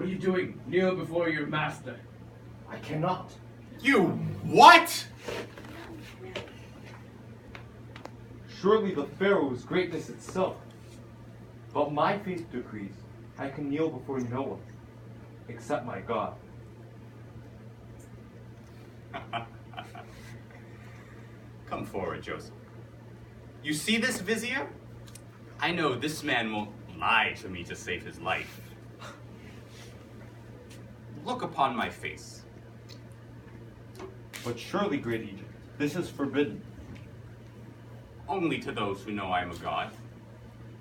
What are you doing? Kneel before your master. I cannot. You what? Surely the Pharaoh is greatness itself. But my faith decrees I can kneel before no one, except my God. Come forward, Joseph. You see this vizier? I know this man won't lie to me to save his life. Look upon my face. But surely, great Egypt, this is forbidden. Only to those who know I am a god.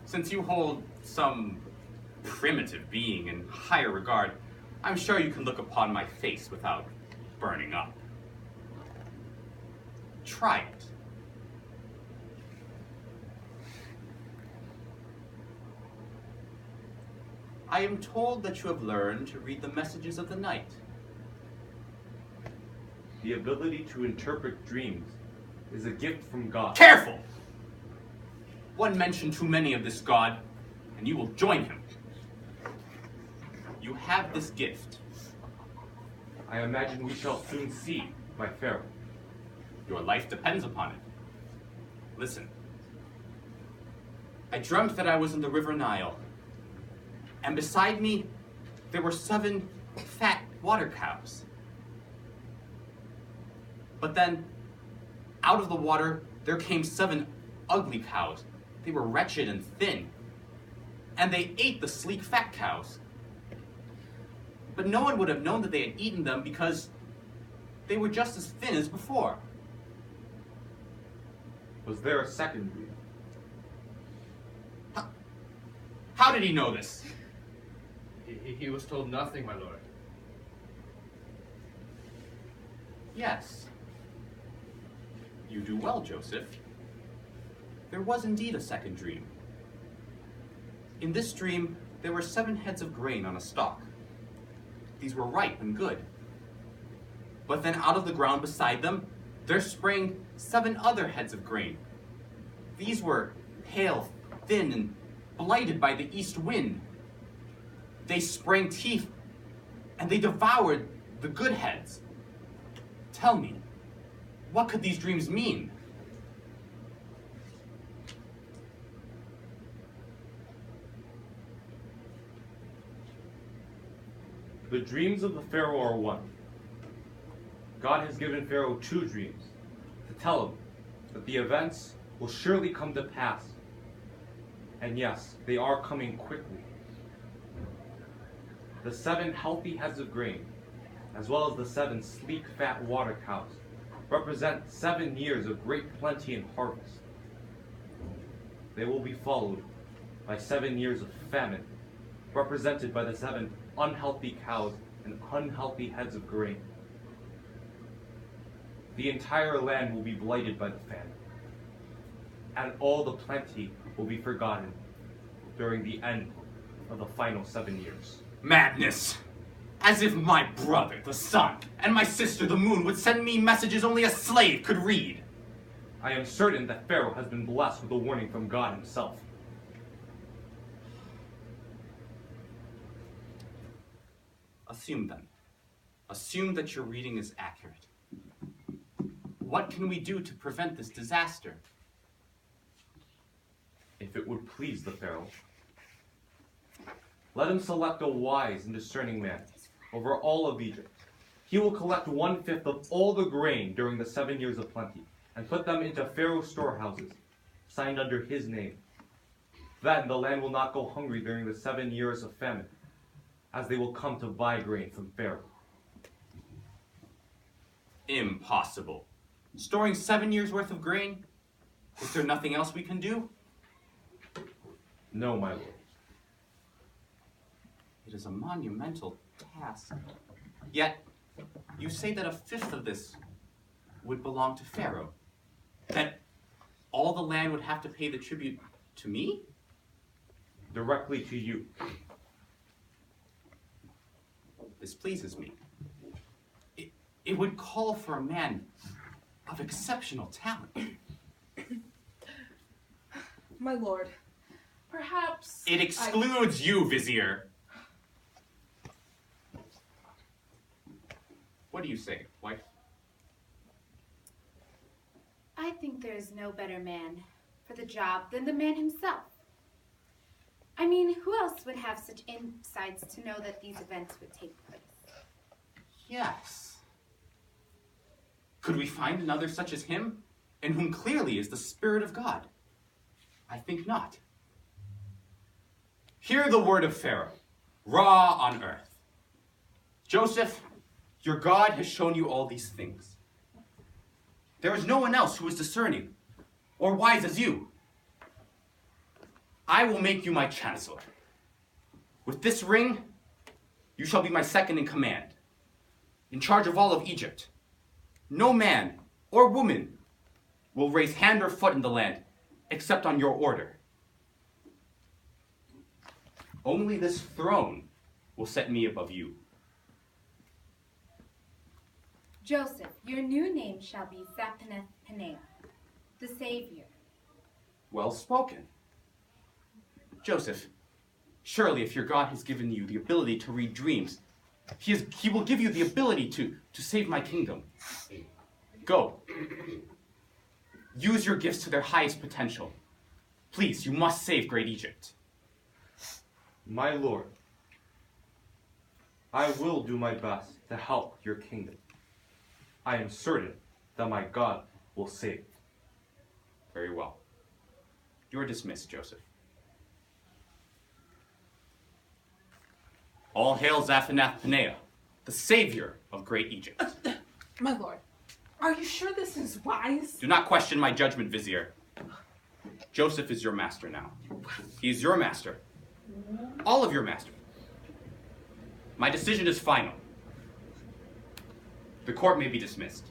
Since you hold some primitive being in higher regard, I'm sure you can look upon my face without burning up. Try it. I am told that you have learned to read the messages of the night. The ability to interpret dreams is a gift from God. Careful! One mention too many of this god, and you will join him. You have this gift. I imagine we shall soon see, my Pharaoh. Your life depends upon it. Listen. I dreamt that I was in the river Nile, and beside me, there were 7 fat water cows. But then, out of the water, there came 7 ugly cows. They were wretched and thin, and they ate the sleek fat cows. But no one would have known that they had eaten them because they were just as thin as before. Was there a second dream? How did he know this? He was told nothing, my lord. Yes. You do well, Joseph. There was indeed a second dream. In this dream, there were 7 heads of grain on a stalk. These were ripe and good. But then out of the ground beside them, there sprang 7 other heads of grain. These were pale, thin, and blighted by the east wind. They sprang teeth, and they devoured the good heads. Tell me, what could these dreams mean? The dreams of the Pharaoh are one. God has given Pharaoh 2 dreams to tell him that the events will surely come to pass. And yes, they are coming quickly. The 7 healthy heads of grain, as well as the 7 sleek fat water cows, represent 7 years of great plenty and harvest. They will be followed by 7 years of famine, represented by the 7 unhealthy cows and unhealthy heads of grain. The entire land will be blighted by the famine, and all the plenty will be forgotten during the end of the final 7 years. Madness! As if my brother, the sun, and my sister, the moon, would send me messages only a slave could read. I am certain that Pharaoh has been blessed with a warning from God himself. Assume then. Assume that your reading is accurate. What can we do to prevent this disaster? If it would please the Pharaoh, let him select a wise and discerning man over all of Egypt. He will collect 1/5 of all the grain during the 7 years of plenty and put them into Pharaoh's storehouses, signed under his name. Then the land will not go hungry during the 7 years of famine, as they will come to buy grain from Pharaoh. Impossible. Storing 7 years' worth of grain? Is there nothing else we can do? No, my lord. It is a monumental task. Yet, you say that 1/5 of this would belong to Pharaoh. That all the land would have to pay the tribute to me? Directly to you. This pleases me. It would call for a man of exceptional talent. My lord, perhaps It excludes you, Vizier. What do you say, wife? I think there is no better man for the job than the man himself. I mean, who else would have such insights to know that these events would take place? Yes. Could we find another such as him, in whom clearly is the Spirit of God? I think not. Hear the word of Pharaoh, Ra on earth. Joseph, your God has shown you all these things. There is no one else who is discerning or wise as you. I will make you my chancellor. With this ring, you shall be my second in command, in charge of all of Egypt. No man or woman will raise hand or foot in the land except on your order. Only this throne will set me above you. Joseph, your new name shall be Zappaneth-Paneah, the Savior. Well spoken. Joseph, surely if your God has given you the ability to read dreams, he will give you the ability to save my kingdom. Go. Use your gifts to their highest potential. Please, you must save great Egypt. My lord, I will do my best to help your kingdom. I am certain that my God will save. Very well. You are dismissed, Joseph. All hail Zappaneth-Paneah, the savior of great Egypt. My lord, are you sure this is wise? Do not question my judgment, Vizier. Joseph is your master now. He is your master. All of your master. My decision is final. The court may be dismissed.